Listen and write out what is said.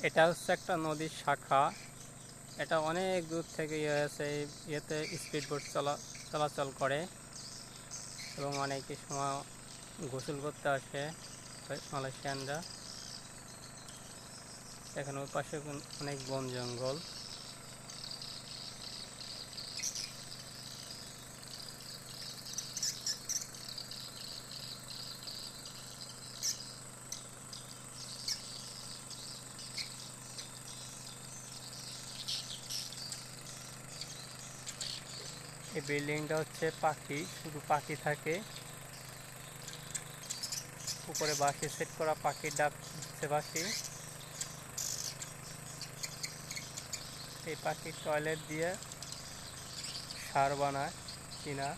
এটা হচ্ছে একটা নদীর শাখা। এটা অনেক দূর থেকে ইয়ে হয়েছে, ইয়েতে স্পিড বোট চলাচল করে এবং অনেকই সময় গোসল করতে আসে মালয়েশিয়ানরা। এখানে ওই পাশে অনেক বন জঙ্গল। এই বিল্ডিংটা হচ্ছে পাখি, শুধু পাখি থাকে। উপরে বাঁশি সেট করা, পাখির ডাক হচ্ছে বাঁশি। এই পাখির টয়লেট দিয়ে সার বানায় চীনা।